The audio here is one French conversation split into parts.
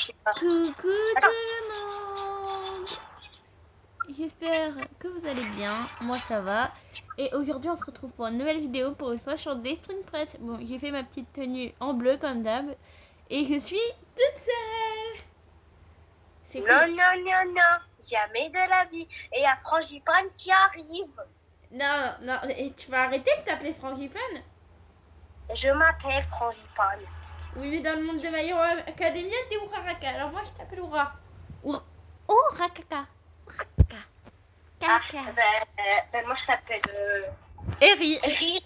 Coucou Attends. tout le monde. J'espère que vous allez bien. Moi ça va. Et aujourd'hui on se retrouve pour une nouvelle vidéo, pour une fois sur Destruct Press. Bon, j'ai fait ma petite tenue en bleu comme d'hab. Et je suis toute seule. C'est cool. Non, non, non, non. Jamais de la vie. Et il y a Frangipane qui arrive. Non, non, et tu vas arrêter de t'appeler Frangipane? Je m'appelle Frangipane. Oui, mais dans le monde de My Hero Academia, t'es Uraraka. Alors moi je t'appelle Ura. Urakaka. Urakaka. Ah, Kaka. moi je t'appelle Eri. Ri.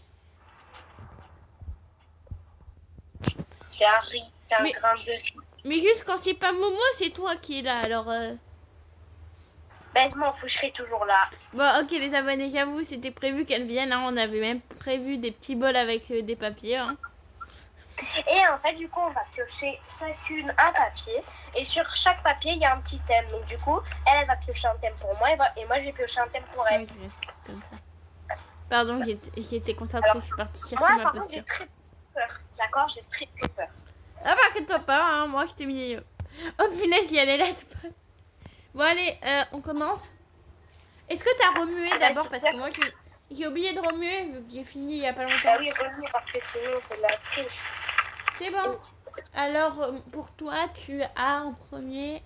C'est un riz. C'est un Mais- grain de riz. Mais juste quand c'est pas Momo, c'est toi qui est là. Alors Ben, je m'en fous, je serai toujours là. Bon, ok, les abonnés, j'avoue, c'était prévu qu'elles viennent. Hein. On avait même prévu des petits bols avec des papiers. Hein. Et en fait, du coup, on va piocher chacune un papier. Et sur chaque papier, il y a un petit thème. Donc, du coup, elle va piocher un thème pour moi. Et moi, je vais piocher un thème pour elle. Oui, je reste comme ça. Pardon, j'étais concentrée, alors, je suis partie chercher moi, ma par contre, posture. j'ai très peur. D'accord, j'ai très peur. Ah bah, inquiète-toi pas, hein. Moi, je t'ai mis... Oh punaise, il y a les lettres. Bon, allez, on commence. Est-ce que t'as remué d'abord? Parce que moi, j'ai oublié de remuer, vu que j'ai fini il y a pas longtemps. Ah oui, remuer, parce que sinon, c'est de la triche. C'est bon. Alors, pour toi, tu as en premier...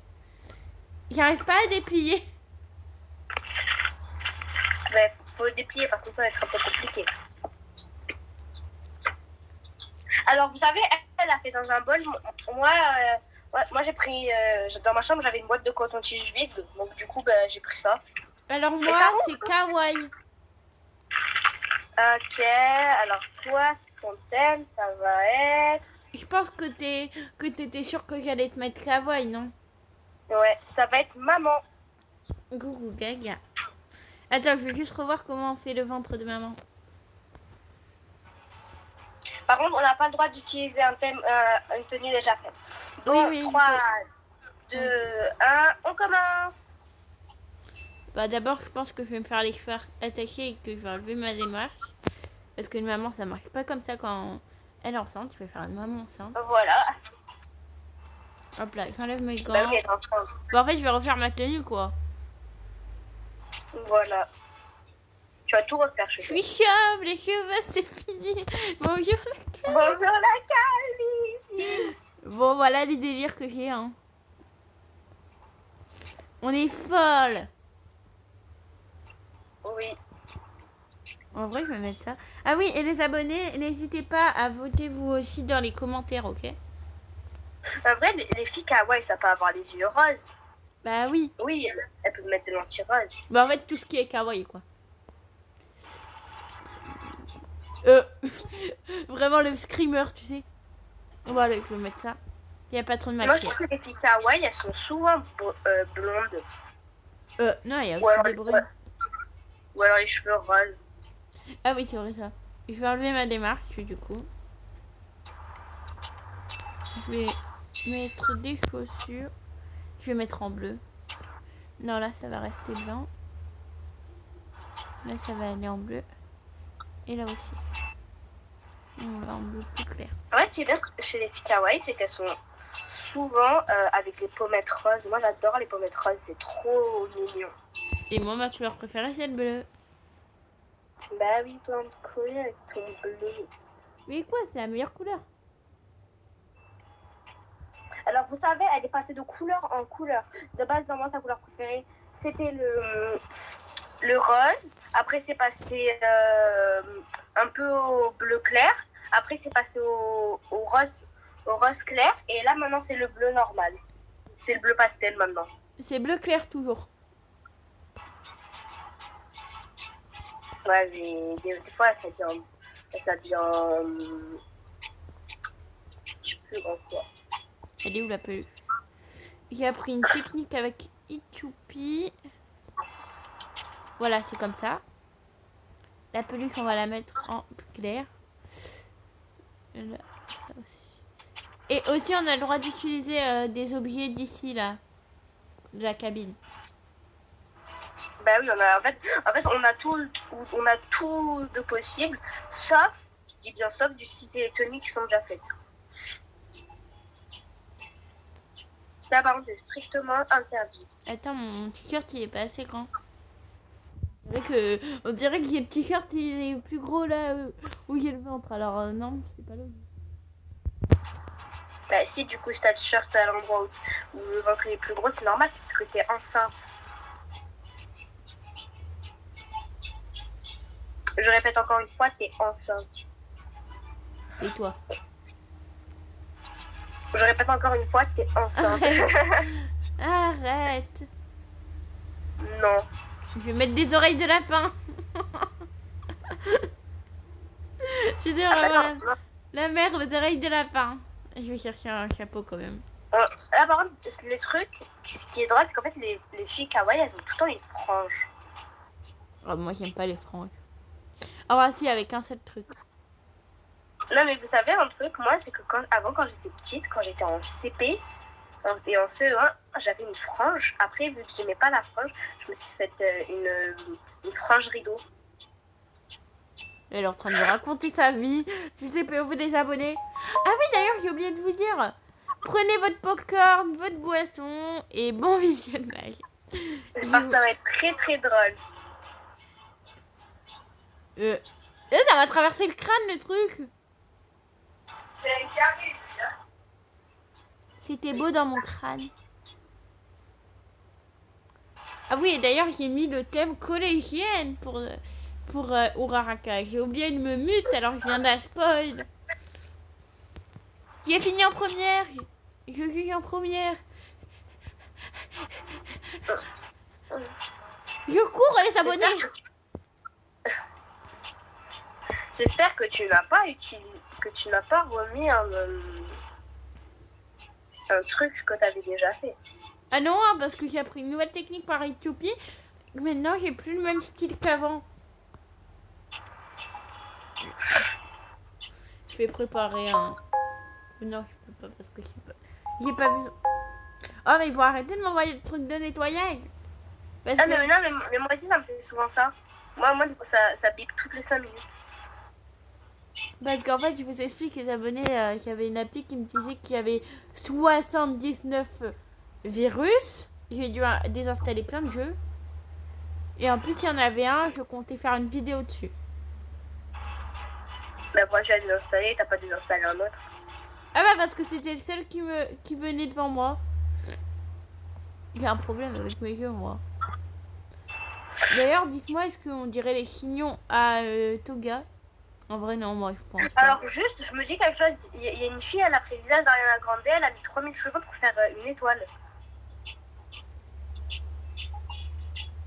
J'arrive pas à déplier. Ouais, faut déplier parce que ça va être un peu compliqué. Alors, vous savez, elle a fait dans un bol. Moi j'ai pris. Dans ma chambre, j'avais une boîte de coton-tige vide. Donc, du coup, j'ai pris ça. Alors, moi, c'est kawaii. Ok, alors toi, ton thème, ça va être... Je pense que t'étais sûr que j'allais te mettre kawaii, non? Ouais, ça va être maman. Gougou gaga. Attends, je vais juste revoir comment on fait le ventre de maman. Par contre, on n'a pas le droit d'utiliser un thème, une tenue déjà faite. Donc, Oui, 3, 2, 1, on commence. Bah d'abord, je pense que je vais me faire les cheveux attachés et que je vais enlever ma démarche. Parce qu'une maman, ça marche pas comme ça quand elle est enceinte. Tu peux faire une maman enceinte. Voilà. Hop là, j'enlève mes gants. Bah oui, elle est enceinte. Bah en fait, je vais refaire ma tenue, quoi. Voilà. Tu vas tout refaire, je suis chauve, les cheveux, c'est fini. Bonjour la calme. Bonjour la calvitie. Bon, voilà les délires que j'ai, hein. On est folle. Oui. En vrai, je vais mettre ça. Ah oui, et les abonnés, n'hésitez pas à voter vous aussi dans les commentaires, ok? En vrai, les filles kawaii, ça peut avoir les yeux roses. Bah oui. Oui, elles peuvent mettre des lentilles roses. Bah en fait, tout ce qui est kawaii, quoi. Vraiment le screamer, tu sais. Voilà, je vais mettre ça. Il n'y a pas trop de maquillage. Moi, je trouve que les filles kawaii, elles sont souvent blondes. Non, il y a aussi des bruns. Ou alors les cheveux roses. Ah oui, c'est vrai ça. Je vais enlever ma démarche, du coup. Je vais mettre des chaussures. Je vais mettre en bleu. Non, là, ça va rester blanc. Là, ça va aller en bleu. Et là aussi. On va en bleu plus clair. Ouais, ce qui est bien chez les filles kawaii, c'est qu'elles sont souvent avec des pommettes roses. Moi, j'adore les pommettes roses, c'est trop mignon. Et moi, ma couleur préférée, c'est le bleu. Bah oui, plein de couleurs avec ton bleu. Mais quoi, c'est la meilleure couleur. Alors, vous savez, elle est passée de couleur en couleur. De base, dans moi, sa couleur préférée, c'était le rose. Après, c'est passé un peu au bleu clair. Après, c'est passé au rose clair. Et là, maintenant, c'est le bleu normal. C'est le bleu pastel, maintenant. C'est bleu clair, toujours. Ouais, mais des fois, ça devient... Je sais plus grand quoi. Elle est où la peluche? J'ai appris une technique avec Itchoupi. Voilà, c'est comme ça. La peluche, on va la mettre en clair. Là, ça aussi. Et aussi, on a le droit d'utiliser des objets d'ici, là. De la cabine. Bah oui, en fait, on a tout de possible, sauf, je dis bien sauf, du si des tenues qui sont déjà faites. Ça, par contre, c'est strictement interdit. Attends, mon t-shirt il est pas assez grand. On dirait que le t-shirt il est plus gros là où il y a le ventre. Alors non, c'est pas logique. Bah si, du coup, si t'as le t-shirt à l'endroit où le ventre est plus gros, c'est normal parce que t'es enceinte. Je répète encore une fois, t'es enceinte. Et toi? Je répète encore une fois, t'es enceinte. Arrête. Non. Je vais mettre des oreilles de lapin. Je sais, voilà. La mère aux oreilles de lapin. Je vais chercher un chapeau quand même. Là, par contre, les trucs, ce qui est drôle, c'est qu'en fait, les filles kawaii, elles ont tout le temps une frange. Oh, moi, j'aime pas les franges. Ah, si, avec un seul truc. Non, mais vous savez, un truc, moi, c'est que avant, quand j'étais petite, quand j'étais en CP et en CE1, j'avais une frange. Après, vu que j'aimais pas la frange, je me suis faite une frange rideau. Elle est en train de me raconter sa vie. Je sais pas, vous les abonnés. Ah oui, d'ailleurs, j'ai oublié de vous dire. Prenez votre popcorn, votre boisson et bon visionnage. Parce que ça va être très très drôle. Ça va traverser le crâne, le truc. C'était beau dans mon crâne. Ah oui, et d'ailleurs, j'ai mis le thème collégienne pour Uraraka. J'ai oublié de me mute, alors je viens de la spoil. J'ai fini en première. Je juge en première. Je cours les abonnés. J'espère que tu n'as pas utilisé, que tu n'as pas remis un truc que tu avais déjà fait. Ah non, parce que j'ai appris une nouvelle technique par Éthiopie. Maintenant, j'ai plus le même style qu'avant. Je vais préparer un... Non, je peux pas parce que j'ai pas vu... Oh, mais ils vont arrêter de m'envoyer le truc de nettoyage. Parce que... mais non, mais moi aussi, ça me fait souvent ça. Moi ça bip toutes les 5 minutes. Parce qu'en fait, je vous explique, les abonnés, qu'il y avait une appli qui me disait qu'il y avait 79 virus. J'ai dû désinstaller plein de jeux. Et en plus, il y en avait un, je comptais faire une vidéo dessus. Mais après, tu as désinstallé, t'as pas désinstallé un autre. Ah bah parce que c'était le seul qui venait devant moi. J'ai un problème avec mes jeux, moi. D'ailleurs, dites-moi, est-ce qu'on dirait les chignons à Toga? En vrai, non, moi, je pense pas. Alors, juste, je me dis quelque chose. Il y a une fille, elle a pris le visage d'Ariana Grande, elle a mis 3000 cheveux pour faire une étoile.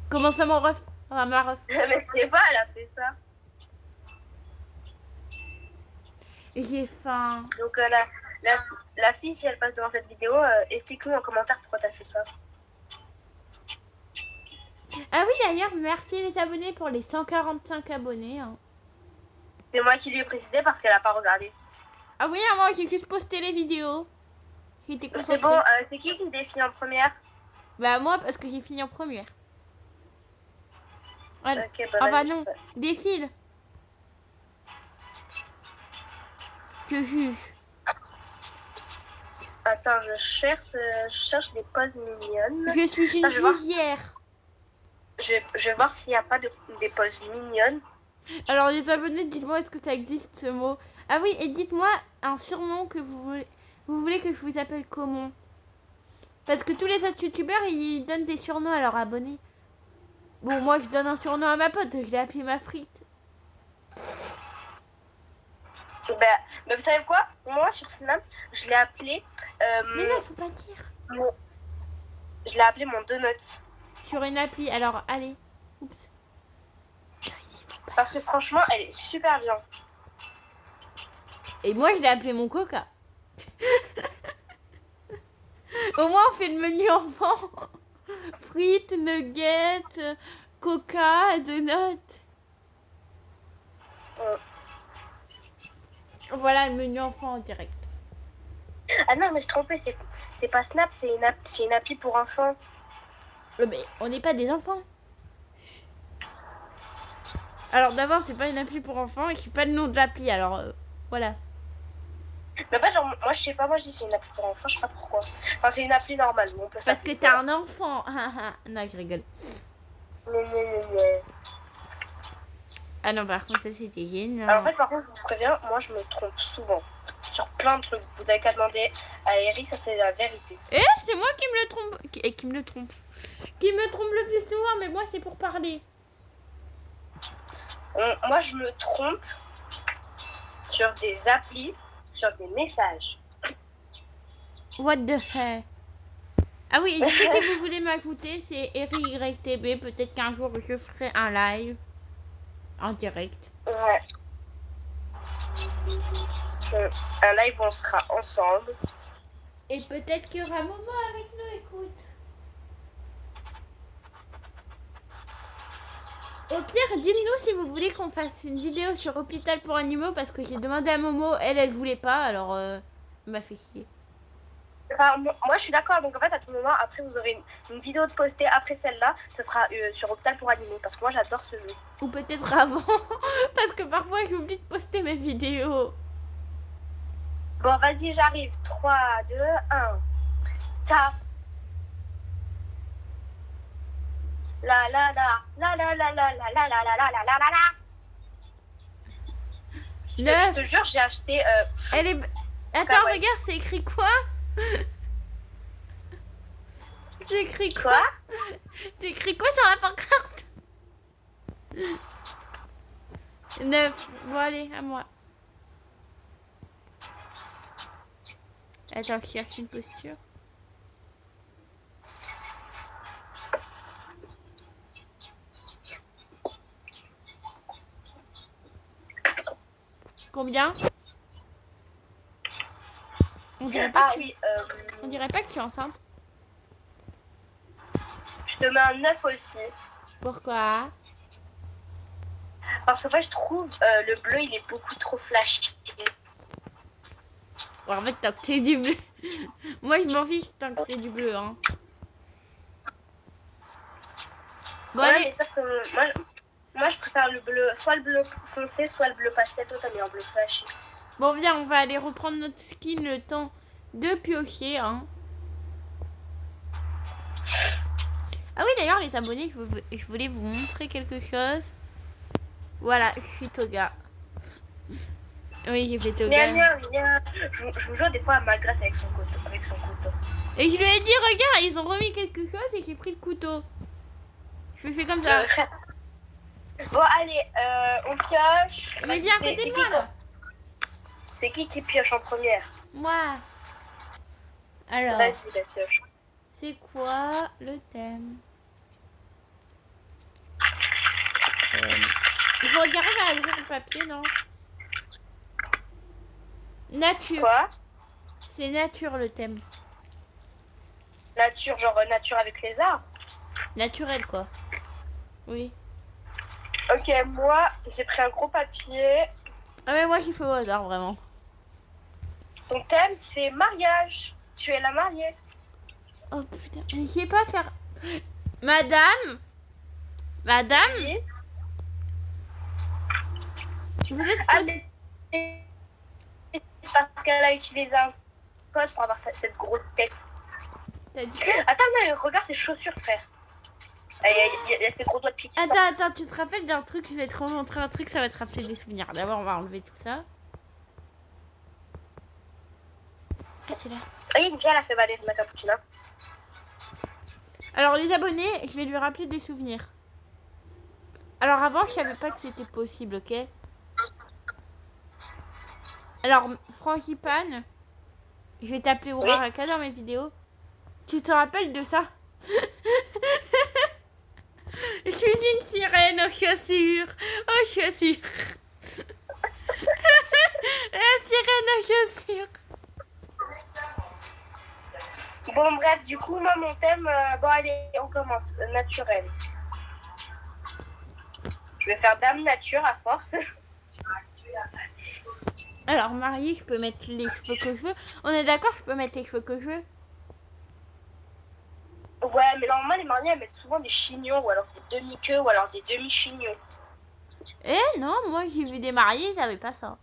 Comment ça, mon ref? Ah, ma ref. Mais je sais pas, elle a fait ça. J'ai faim. Donc, la fille, si elle passe devant cette vidéo, explique-nous en commentaire pourquoi t'as fait ça. Ah oui, d'ailleurs, merci les abonnés pour les 145 abonnés. Hein. C'est moi qui lui ai précisé parce qu'elle a pas regardé. Ah oui, moi, j'ai juste posté les vidéos. J'étais concentrée. C'est bon, c'est qui défile en première? Bah, moi, parce que j'ai fini en première. Voilà. Okay, bah, ah bah non, défile. Je juge. Attends, je cherche des poses mignonnes. Je suis une jugière. Je vais voir s'il n'y a pas des poses mignonnes. Alors les abonnés, dites-moi, est-ce que ça existe ce mot? Ah oui, et dites-moi un surnom que vous voulez que je vous appelle comment? Parce que tous les autres youtubeurs, ils donnent des surnoms à leurs abonnés. Bon, moi, je donne un surnom à ma pote, je l'ai appelée ma frite. Mais vous savez quoi? Moi, sur Snap, je l'ai appelé... Mais non, faut pas dire. Je l'ai appelé mon Donuts. Sur une appli, alors allez. Oups. Parce que franchement, elle est super bien. Et moi, je l'ai appelé mon coca. Au moins, on fait le menu enfant. Frites, nuggets, coca, donuts. Voilà le menu enfant en direct. Ah non, mais je trompais, c'est pas Snap, c'est une appli pour enfants. Mais on n'est pas des enfants. Alors d'abord, c'est pas une appli pour enfants et je sais pas le nom de l'appli, alors voilà. Mais pas genre, moi je sais pas, moi je dis c'est une appli pour enfants, je sais pas pourquoi. Enfin, c'est une appli normale où on peut Parce que t'es un enfant. Non, je rigole. Ah non, par contre, ça c'était génial. Alors, en fait, par contre, je vous préviens, moi je me trompe souvent. Sur plein de trucs. Vous avez qu'à demander à Eric, ça c'est la vérité. C'est moi qui me le trompe. Qui me le trompe. Qui me trompe le plus souvent, mais moi c'est pour parler. Moi je me trompe sur des applis, sur des messages. What the heck? Ah oui, et du coup, si vous voulez m'écouter, c'est EriYTB. Peut-être qu'un jour je ferai un live en direct. Ouais. Un live où on sera ensemble. Et peut-être qu'il y aura Momo avec nous, écoute. Au pire, dites-nous si vous voulez qu'on fasse une vidéo sur Hôpital pour Animaux, parce que j'ai demandé à Momo, elle voulait pas, alors elle m'a fait chier. Enfin, moi je suis d'accord, donc en fait à tout moment, après vous aurez une vidéo de postée après celle-là, ce sera sur Hôpital pour Animaux, parce que moi j'adore ce jeu. Ou peut-être avant, parce que parfois j'oublie de poster mes vidéos. Bon, vas-y, j'arrive. 3, 2, 1. Ta. La la la la la la la la la la la la la la la. Je te jure, j'ai acheté. Elle est. Attends, regarde, c'est écrit quoi? C'est écrit quoi? C'est écrit quoi sur la pancarte? 9. Bon, allez, à moi. Attends, je cherche une posture. Combien? On dirait pas que on dirait pas que tu es enceinte. Je te mets un 9 aussi. Pourquoi? Parce qu'en fait, je trouve le bleu, il est beaucoup trop flashy. Ouais, en fait, tant que c'est du bleu. Moi, je m'en fiche tant que c'est du bleu, hein. Bon, ouais, allez. mais sauf que moi, je préfère le bleu, soit le bleu foncé, soit le bleu pastel. Toi, t'as mis un bleu flashy. Bon, viens, on va aller reprendre notre skin le temps de piocher, hein. Ah oui, d'ailleurs, les abonnés, je voulais vous montrer quelque chose. Voilà, je suis Toga. Oui, j'ai fait Toga. Je vous jure, des fois, elle m'agresse avec son couteau. Et je lui ai dit, regarde, ils ont remis quelque chose et j'ai pris le couteau. Je fais comme ça. Bon, allez, on pioche. Mais viens à côté de moi, là. C'est qui pioche en première? Moi. Alors. Vas-y, la pioche. C'est quoi le thème? Il faut regarder à ouvrir le papier, non? Nature. Quoi? C'est nature le thème. Nature, genre nature avec les arbres? Naturel, quoi. Oui. Ok, moi, j'ai pris un gros papier. Ah mais moi, j'ai fait au hasard, vraiment. Ton thème, c'est mariage. Tu es la mariée. Oh putain, mais je sais pas faire... Madame? Oui. Vous êtes... Ah, mais... parce qu'elle a utilisé un code pour avoir cette grosse tête. T'as dit quoi? Attends, non, regarde ses chaussures, frère. Il y a ses gros doigts de pied. Attends, tu te rappelles d'un truc? Je vais te remontrer un truc, ça va te rappeler des souvenirs. D'abord, on va enlever tout ça. Ah, c'est là. Oui, viens, elle a fait Valérie ma cappuccina. Alors, les abonnés, je vais lui rappeler des souvenirs. Alors, avant, je savais pas que c'était possible, ok? Alors, Frangipane, je vais t'appeler Uraraka dans mes vidéos. Tu te rappelles de ça? Je suis une sirène aux chaussures. Aux chaussures. La sirène aux chaussures. Bon, bref, du coup, moi, mon thème... bon, allez, on commence. Naturel. Je vais faire Dame Nature à force. Alors, mariée, je peux mettre les cheveux que je veux. On est d'accord, je peux mettre les cheveux que je veux? Ouais, mais normalement, les mariés, elles mettent souvent des chignons, ou alors des demi-queues, ou alors des demi-chignons. Eh non, moi, j'ai vu des mariés, ils avaient pas ça.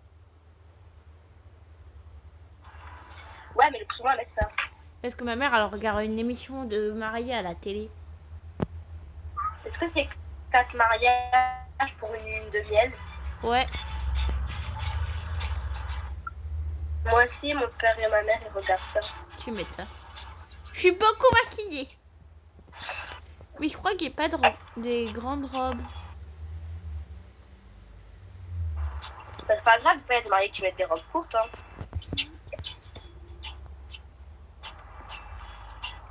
Ouais, mais le plus souvent, elle met ça. Parce que ma mère, elle regarde une émission de mariée à la télé. Est-ce que c'est 4 mariages pour une lune de miel? Ouais. Moi aussi, mon père et ma mère, ils regardent ça. Tu mets ça. Je suis beaucoup maquillée. Mais je crois qu'il n'y a pas de des grandes robes. Bah, c'est pas grave, il faut être marié que tu mettes des robes courtes. Hein.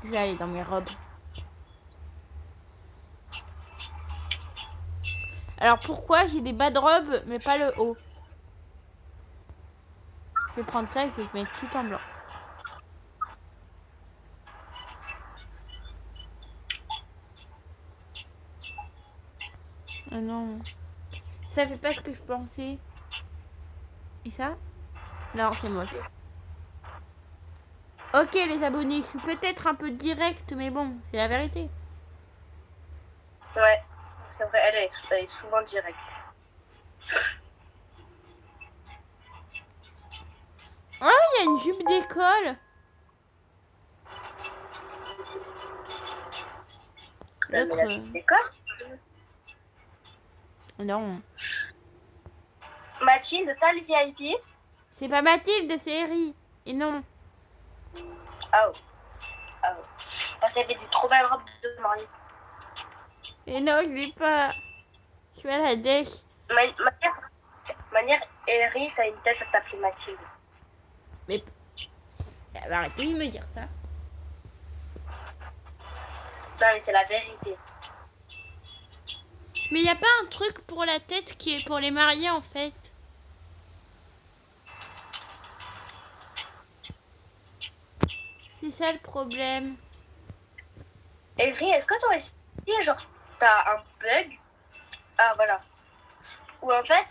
Je vais aller dans mes robes. Alors pourquoi j'ai des bas de robe mais pas le haut? Je vais prendre ça et je vais mettre tout en blanc. Ah non. Ça fait pas ce que je pensais. Et ça? Non, c'est moche. Ok les abonnés, je suis peut-être un peu direct, mais bon, c'est la vérité. Ouais, c'est vrai, elle est souvent directe. Oh, il y a une jupe d'école. L'autre... La jupe d'école. Non. Mathilde, t'as le VIP? C'est pas Mathilde, c'est Eri. Et non. Ah oh. Ah oh. Parce qu'il y avait des trop belles robes de mariée. Et non, je l'ai pas. Je suis à la dèche. Manière, Eri, t'as une tête à t'appeler Mathilde. Mais... arrêtez de me dire ça. Non, mais c'est la vérité. Mais il n'y a pas un truc pour la tête qui est pour les mariés en fait. C'est ça le problème. Eri, est-ce que toi aussi, genre, t'as un bug? Ah, voilà. Ou en fait,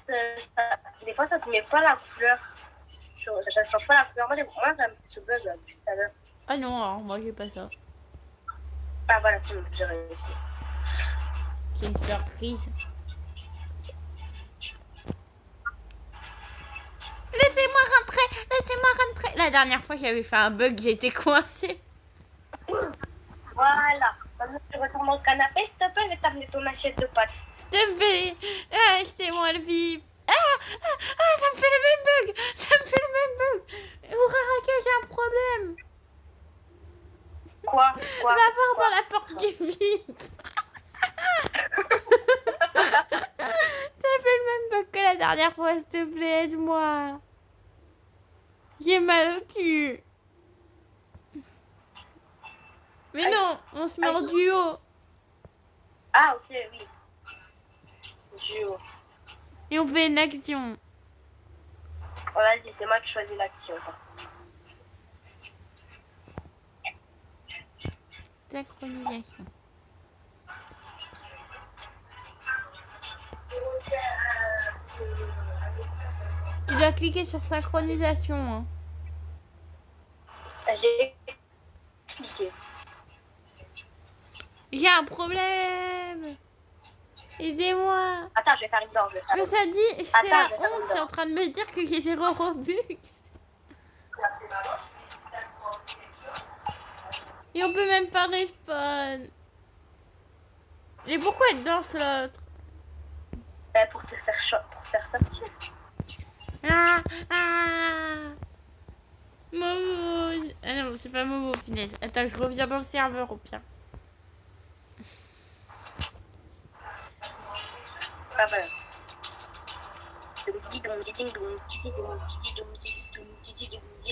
des fois, ça te met pas la couleur. Ça change pas la couleur. Moi, ça me fait ce bug là, depuis tout à l'heure. Ah non, alors moi j'ai pas ça. Ah, voilà, c'est bon, j'ai réussi. C'est une surprise. Laissez-moi rentrer, laissez-moi rentrer. La dernière fois j'avais fait un bug, j'ai été coincée. Voilà. Maintenant, tu retournes au canapé, s'il te plaît, je vais t'amener ton assiette de pâtes. S'il te plaît, achetez-moi le vif. Ça me fait le même bug. Ça me fait le même bug. Hurrah, ok, j'ai un problème. Quoi? Va voir dans la porte du vif. Ça fait le même bug que la dernière fois, s'il te plaît, aide-moi. J'ai mal au cul. Mais non, on se met en duo. Ah, ok, oui. Duo. Et on fait une action. Oh, vas-y, c'est moi qui choisis l'action. Synchronisation. Tu dois cliquer sur synchronisation. Hein. J'ai cliqué. J'ai un problème. Aidez-moi. Attends, je vais faire une danse. Mais ça dit, c'est la honte, c'est en train de me dire que j'ai 0 Robux. Et on peut même pas respawn. Et pourquoi elle danse l'autre? Pour te faire sortir. Momo. Ah non, c'est pas Momo, punaise. Attends, je reviens dans le serveur au pire. Ah voilà.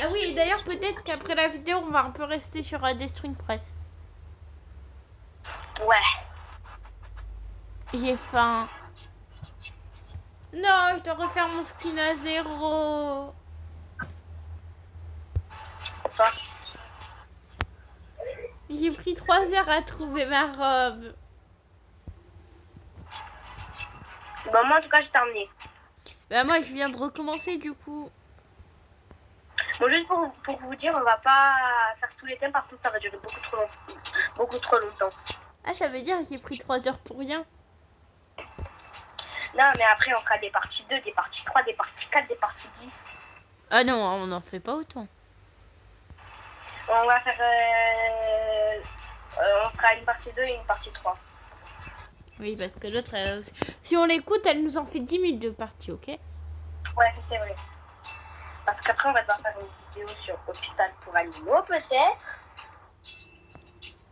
Ah oui, et d'ailleurs, peut-être qu'après la vidéo, on va un peu rester sur des String Press. Ouais. J'ai faim. Non, je dois refaire mon skin à 0. J'ai pris 3 heures à trouver ma robe. Bon, moi, en tout cas, je terminé. Bah moi, je viens de recommencer, du coup. Bon, juste pour vous dire, on va pas faire tous les thèmes parce que ça va durer beaucoup trop longtemps. Ah, ça veut dire que j'ai pris 3 heures pour rien. Non, mais après, on fera des parties 2, des parties 3, des parties 4, des parties 10. Ah non, on n'en fait pas autant. On va faire... on fera une partie 2 et une partie 3. Oui, parce que l'autre, si on l'écoute, elle nous en fait 10 minutes de partie, ok? Ouais, c'est vrai. Parce qu'après, on va devoir faire une vidéo sur Hôpital pour animaux, peut-être.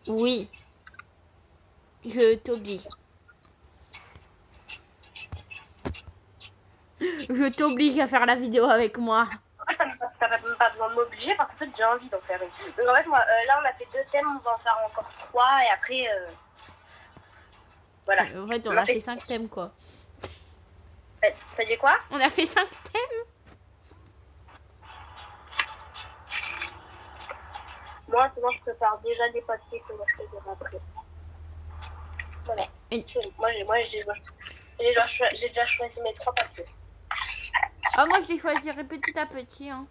Oui. Je t'oblige. Je t'oblige à faire la vidéo avec moi. En fait, t'as même pas besoin de m'obliger parce qu'en fait, j'ai envie d'en faire une. Donc en fait, moi, là, on a fait 2 thèmes, on va en faire encore 3 et après... voilà. En fait, on a fait 5 thèmes, quoi. T'as dit quoi? On a fait 5 thèmes. Moi, je prépare déjà des papiers que je vais faire après. Voilà. J'ai déjà choisi mes 3 papiers. Ah, moi, je les choisirai petit à petit. Hein.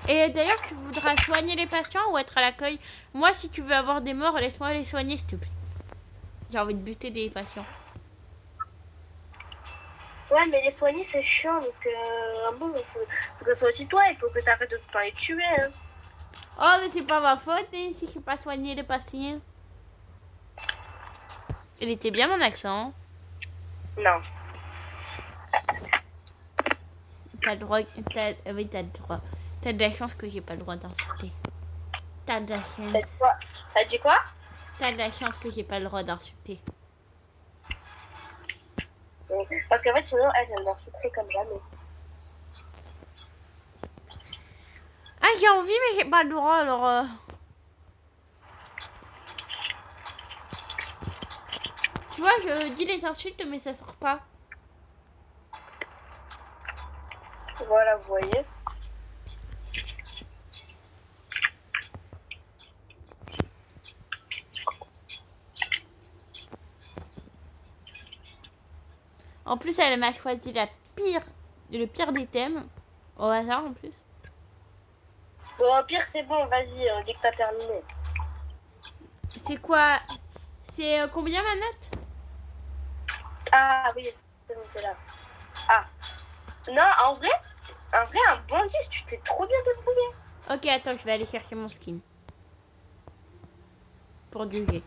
Et d'ailleurs, tu voudras soigner les patients ou être à l'accueil? Moi, si tu veux avoir des morts, laisse-moi les soigner, s'il te plaît. J'ai envie de buter des patients. Ouais, mais les soigner, c'est chiant. Donc, bon, faut que ce soit aussi toi. Il faut que tu arrêtes de tout les tuer. Hein. Oh, mais c'est pas ma faute hein, si je sais pas soigner les patients. Il était bien mon accent. Non. T'as le droit. Oui, t'as le droit. T'as de la chance que j'ai pas le droit d'insulter. T'as de la chance. Ça dit quoi? T'as de la chance que j'ai pas le droit d'insulter. Parce qu'en fait, sinon, elle m'insulterait comme jamais. Ah, j'ai envie, mais j'ai pas le droit, alors... Tu vois, je dis les insultes, mais ça sort pas. Voilà, vous voyez. En plus, elle m'a choisi le pire des thèmes. Au hasard, en plus. Bon, au pire, c'est bon, vas-y, dès que t'as terminé. C'est quoi? C'est combien ma note? Ah oui, c'est bon, c'est là. Ah. Non, en vrai, un bon 10, tu t'es trop bien débrouillé. Ok, attends, je vais aller chercher mon skin. Pour juger.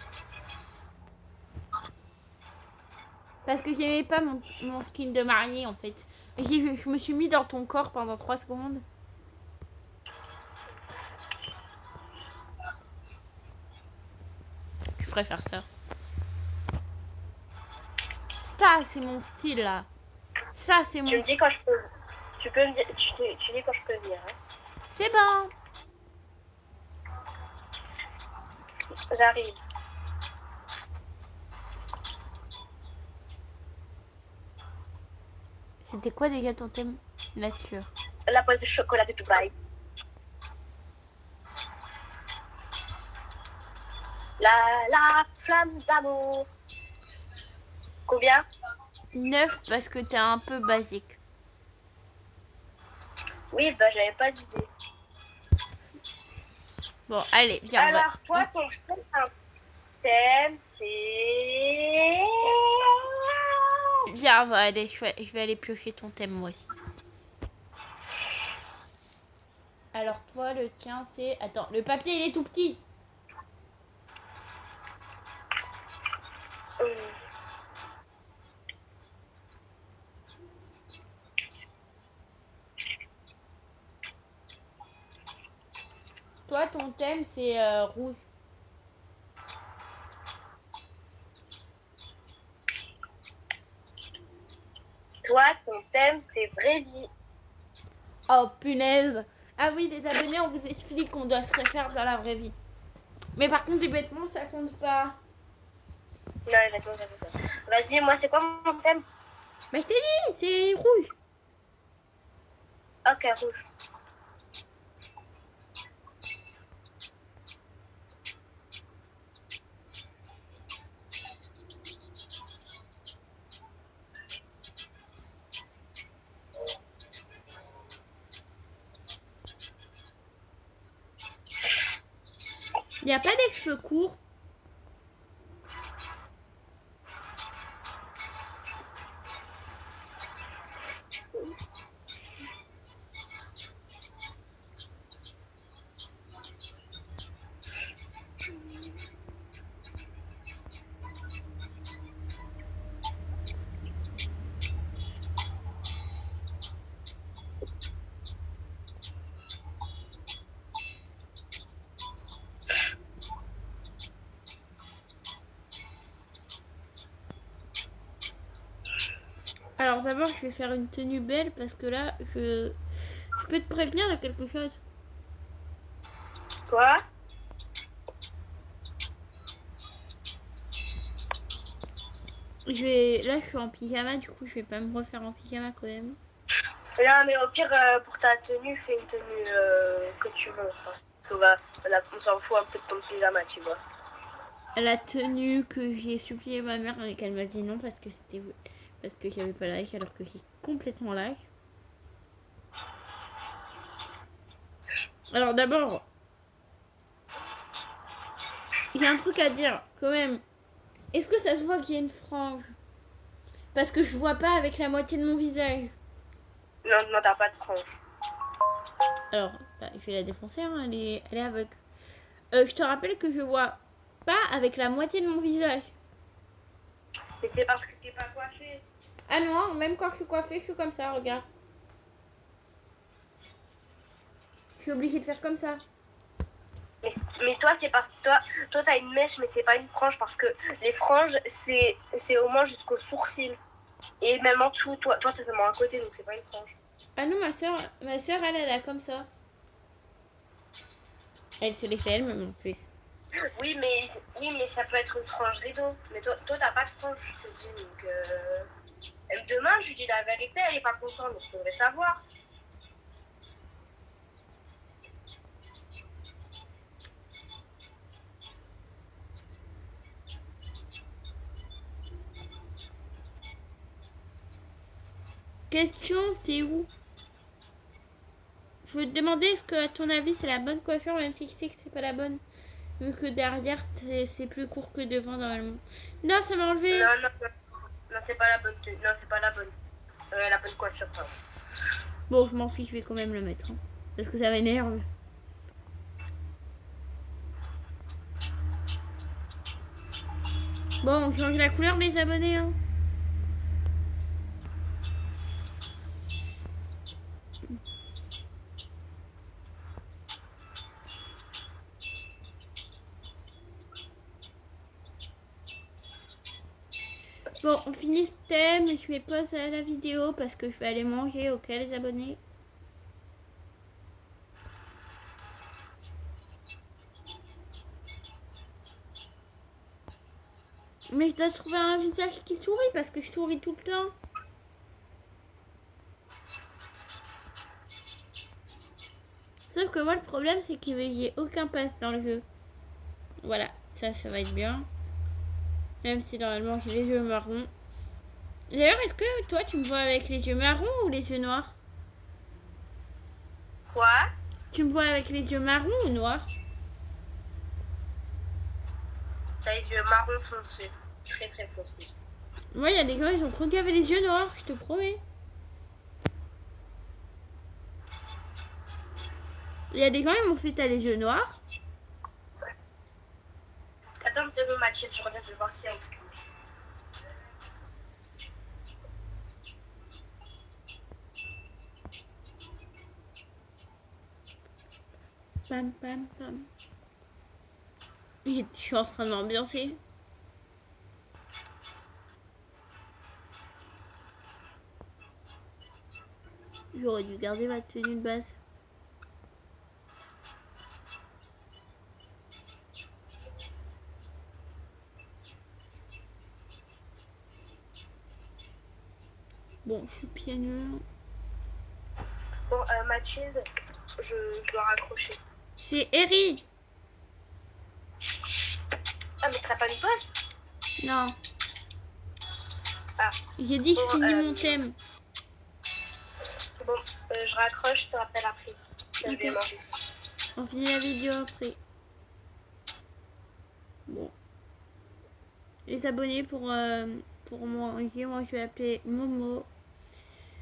Parce que j'aimais pas mon skin de mariée, en fait. Je me suis mis dans ton corps pendant 3 secondes. Je préfère ça. Ça, c'est mon style, là. Ça, c'est mon... Tu me dis quand je peux... Tu peux me dire... Tu dis quand je peux venir. Hein. C'est bon. J'arrive. C'était quoi déjà ton thème? Nature. La pose de chocolat de Dubaï. La flamme d'amour. Combien? 9 parce que t'es un peu basique. Oui, bah j'avais pas d'idée. Bon, allez, viens. Alors, toi, ton thème, c'est... Viens, va aller, je vais aller piocher ton thème, moi aussi. Alors, toi, le tien, c'est... Attends, le papier, il est tout petit. Toi, ton thème, c'est rouge. Toi, ton thème, c'est vraie vie. Oh, punaise. Ah oui, les abonnés, on vous explique qu'on doit se refaire dans la vraie vie. Mais par contre, les vêtements, ça compte pas. Non, les vêtements, ça compte pas. Vas-y, moi, c'est quoi mon thème? Mais je t'ai dit, c'est rouge. Ok, rouge. Il n'y a pas des cheveux courts. Alors d'abord, je vais faire une tenue belle parce que là, je peux te prévenir de quelque chose. Quoi? Là, je suis en pyjama, du coup, je vais pas me refaire en pyjama quand même. Là, mais au pire, pour ta tenue, fais une tenue que tu veux. Parce que on s'en fout un peu de ton pyjama, tu vois. La tenue que j'ai supplié ma mère et qu'elle m'a dit non parce que j'avais pas l'âge alors que j'ai complètement l'âge. Alors d'abord, j'ai un truc à dire quand même. Est-ce que ça se voit qu'il y a une frange? Parce que je vois pas avec la moitié de mon visage. Non, non, t'as pas de tronche. Alors, bah, je vais la défoncer, hein, elle est aveugle. Je te rappelle que je vois pas avec la moitié de mon visage. Mais c'est parce que t'es pas coiffée. Ah non, même quand je suis coiffée, je suis comme ça, regarde. Je suis obligée de faire comme ça. Mais toi, c'est parce que toi, t'as une mèche, mais c'est pas une frange parce que les franges, c'est au moins jusqu'au sourcil. Et même en dessous, toi, t'as seulement un côté, donc c'est pas une frange. Ah non, ma soeur, elle a comme ça. Elle se les fait elle-même en plus. Oui, mais ça peut être une frange rideau. Mais toi, t'as pas de frange, je te dis. Donc, demain, je lui dis la vérité, elle est pas contente, donc je devrais savoir. Question, t'es où? Je veux te demander est-ce que à ton avis c'est la bonne coiffure même si tu sais que c'est pas la bonne. Vu que derrière c'est plus court que devant normalement. Non, ça m'a enlevé. Non, non, non, non, c'est pas la bonne tenue. Non, c'est pas la bonne coiffure, pardon. Bon, je m'en fiche, je vais quand même le mettre. Hein, parce que ça m'énerve. Bon, on change la couleur des abonnés. Hein. Bon, on finit ce thème. Je mets pause à la vidéo parce que je vais aller manger. Ok, les abonnés. Mais je dois trouver un visage qui sourit parce que je souris tout le temps. Sauf que moi, le problème, c'est que j'ai aucun pass dans le jeu. Voilà, ça va être bien. Même si normalement j'ai les yeux marrons. D'ailleurs, est-ce que toi, tu me vois avec les yeux marrons ou les yeux noirs? Quoi? Tu me vois avec les yeux marrons ou noirs? T'as les yeux marron foncé. Très, très foncé. Moi, il y a des gens, ils ont cru qu'il y avait les yeux noirs, je te promets. Il y a des gens, ils m'ont fait t'as les yeux noirs. Attends une seconde, Mathilde, je reviens te voir si elle. Pam, pam, pam. Je suis en train de m'ambiancer. J'aurais dû garder ma tenue de base. Bon, je suis pieds nus. Bon, Mathilde, je dois raccrocher. C'est Eri. Ah, mais t'as pas mis pause? Non. Ah. J'ai dit que Bon, je finis mon thème. Bon, je raccroche, je te rappelle après. Je vais Ok. manger. On finit la vidéo après. Bon. Les abonnés pour manger, moi je vais appeler Momo.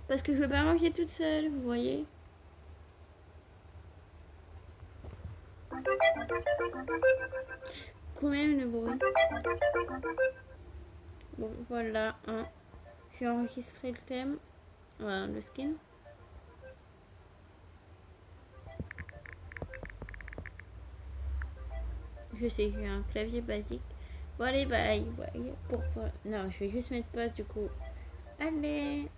Parce que je veux pas manger toute seule, vous voyez. Quand même le bruit. Bon, voilà. Hein. J'ai enregistré le thème. Voilà, le skin. Je sais, j'ai un clavier basique. Bon allez, bye. Ouais, pourquoi? Non, je vais juste mettre pause du coup. Allez.